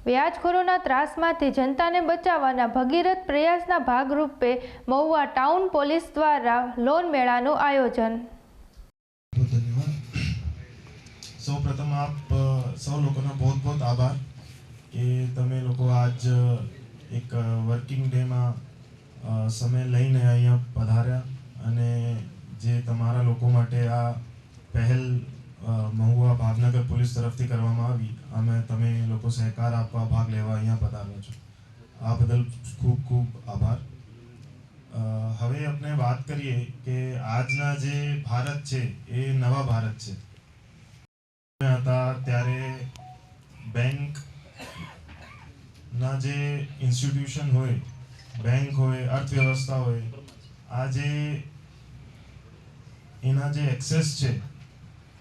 વ્યાજખોરોના ત્રાસમાંથી જનતાને બચાવવાના ભગીરથ પ્રયાસના ભાગરૂપે Mahuva town police દ્વારા લોન મેળાનું આયોજન। સૌપ્રથમ આપ સૌ લોકોનો बहुत बहुत આભાર કે તમે લોકો આજ એક વર્કિંગ ડેમાં સમય લઈને અહીંયા પધાર્યા અને જે તમારા લોકો માટે આ પહેલ મહુવા ભાવનગર પોલીસ તરફથી કરવામાં આવી અમે તમે લોકો સહકાર આપવા ભાગ લેવા અહીંયા પધાર્યા છો। આ બદલ ખૂબ ખૂબ આભાર। હવે આપણે વાત કરીએ કે આજના જે ભારત છે એ નવા ભારત છે। હતા ત્યારે બેંક ના જે ઇન્સ્ટિટ્યુશન હોય, બેંક હોય, અર્થવ્યવસ્થા હોય, આ જે એના જે એક્સેસ છે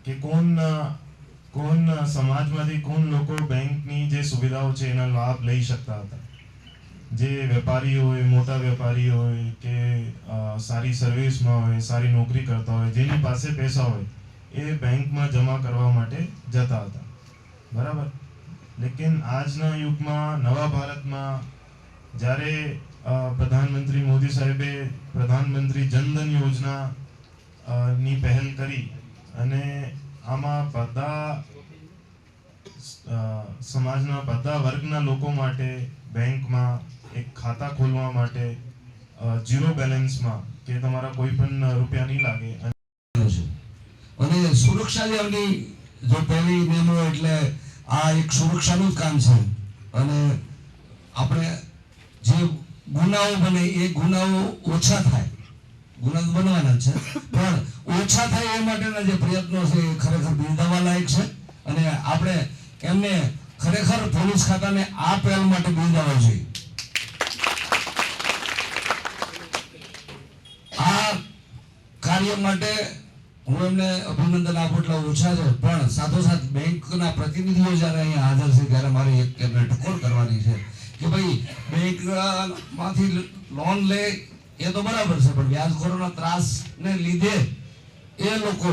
કે કોણ સમાજમાંથી કોણ લોકો બેંકની જે સુવિધાઓ છે એના લાભ લઈ શકતા હતા। જે વેપારી હોય, મોટા વેપારી હોય કે સારી સર્વિસમાં હોય, સારી નોકરી કરતા હોય, જેની પાસે પૈસા હોય એ બેંકમાં જમા કરવા માટે જતા હતા, બરાબર। લેકિન આજના યુગમાં નવા ભારતમાં જ્યારે પ્રધાનમંત્રી મોદી સાહેબે પ્રધાનમંત્રી જનધન યોજના ની પહેલ કરી અને આમાં બધા સમાજના બધા વર્ગના લોકો માટે બેંકમાં એક ખાતા ખોલવા માટે ઝીરો બેલેન્સમાં કે તમારા કોઈ પણ રૂપિયા નહીં લાગે અને સુરક્ષા લેવાની જો પહેલી નિયમો એટલે આ એક સુરક્ષાનું જ કામ છે અને આપણે જે ગુનાઓ બને એ ગુનાઓ ઓછા થાય, ગુના બનવાના છે પણ ઓછા થાય એ માટેના જે પ્રયત્નો છે એ ખરેખર બિરદાવવા લાયક છે અને આપણે એમને ખરેખર પોલીસ ખાતાને આ પહેલ માટે બિરદાવવા જોઈએ। આ કાર્ય માટે હું એમને અભિનંદન આપું એટલે ઓછા છે પણ સાથોસાથ બેંકના પ્રતિનિધિઓ જ્યારે અહીંયા હાજર છે ત્યારે મારે એક એમને ટકોર કરવાની છે કે ભાઈ બેંકમાંથી લોન લે એ તો બરાબર છે પણ વ્યાજખોરોના ત્રાસને લીધે એ લોકો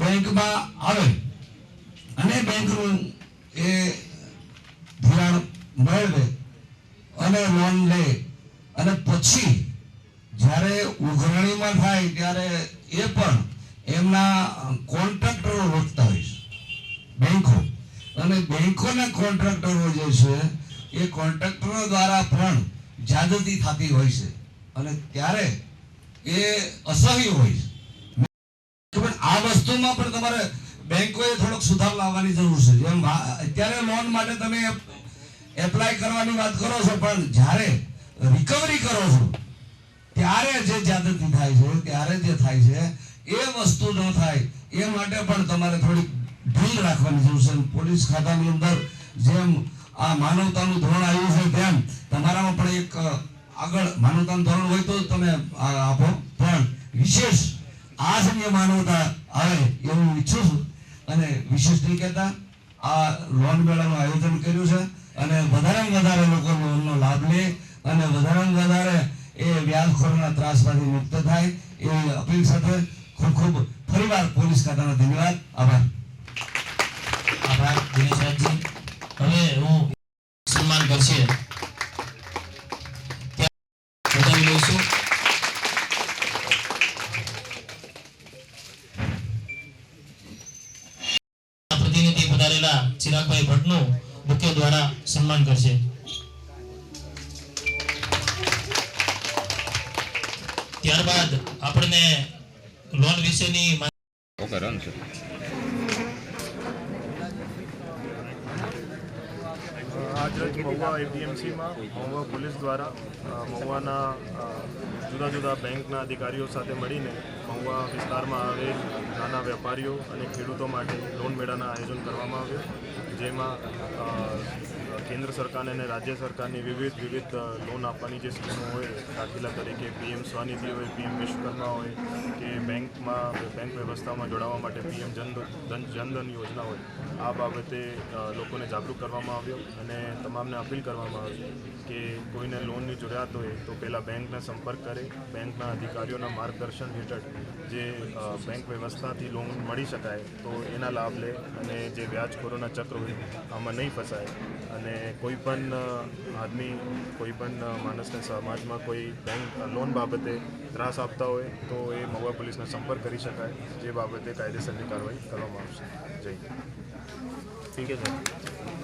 બેંકમાં આવે અને બેંકનું એ ધિરાણ મેળવે અને લોન લે અને પછી જ્યારે ઉઘરાણીમાં થાય ત્યારે એ પણ એમના કોન્ટ્રાક્ટરો રોકતા હોય છે બેંકો અને બેંકોના કોન્ટ્રાક્ટરો જે છે એ કોન્ટ્રાક્ટરો દ્વારા પણ જાગૃતિ થતી હોય છે અને ત્યારે એ અસહ્ય હોય છે। પણ આ વસ્તુમાં પણ તમારે બેંકોએ થોડોક સુધાર લાવવાની જરૂર છે। જેમ અત્યારે લોન માટે તમે એપ્લાય કરવાની વાત કરો છો પણ જ્યારે રિકવરી કરો છો ત્યારે જે જાગૃતિ થાય છે, ત્યારે જે થાય છે એ વસ્તુ ન થાય એ માટે પણ તમારે થોડીક ઢીલ રાખવાની જરૂર છે। પોલીસ ખાતાની અંદર જેમ આ માનવતાનું ધોરણ આવ્યું છે તેમ તમારામાં પણ એક આગળ માનવતાનું ધોરણ હોય તો તમે આપો પણ વિશેષ આ સમયે માનવતા આવે એવું ઈચ્છું છું અને વિશેષ નહીં કહેતા આ લોન મેળાનું આયોજન કર્યું છે અને વધારેમાં વધારે લોકો લોનનો લાભ લે અને વધારેમાં વધારે એ વ્યાજખોરોના ત્રાસમાંથી મુક્ત થાય એવી અપીલ સાથે ખૂબ ખૂબ ફરીવાર પોલીસ ખાતાનો ધન્યવાદ, આભાર। આભાર દિનેશરાજજી। હવે હું સન્માન કરશે વધાવી લઈશું। પ્રતિનિધિ પધારેલા ચિરાગભાઈ ભટ્ટનું બુકે દ્વારા સન્માન કરશે। ત્યારબાદ આપણને લોન વિશેની આજરોજ મહુવા એપીએમસીમાં મહુવા પોલીસ દ્વારા મહુવાના જુદા જુદા બેંકના અધિકારીઓ સાથે મળીને મહુવા વિસ્તારમાં આવેલ નાના વેપારીઓ અને ખેડૂતો માટે લોન મેળાના આયોજન કરવામાં આવ્યું જેમાં કેન્દ્ર સરકાર અને રાજ્ય સરકારની વિવિધ લોન આપવાની જે સ્કીમો હોય, દાખલા તરીકે પીએમ સ્વનિધિ હોય, પીએમ વિશ્વકર્મા હોય કે બેંક વ્યવસ્થામાં જોડાવા માટે પીએમ જનધન યોજના હોય, આ બાબતે લોકોને જાગૃત કરવામાં આવ્યો અને તમામને અપીલ કરવામાં આવી કે કોઈને લોનની જરૂરિયાત હોય તો પહેલાં બેંકને સંપર્ક કરે, બેંકના અધિકારીઓના માર્ગદર્શન હેઠળ જે બેંક વ્યવસ્થાથી લોન મળી શકાય તો એના લાભ લે અને જે વ્યાજખોરોના ચક્ર હોય આમાં નહીં ફસાય અને કોઈ પણ આદમી કોઈ પણ માણસને સમાજમાં કોઈ બેંક લોન બાબતે ત્રાસ આપતા હોય તો એ મહુવા પોલીસનો સંપર્ક કરી શકાય, જે બાબતે કાયદેસરની કાર્યવાહી કરવામાં આવશે. જય હિન્દ. ઠીક છે સર.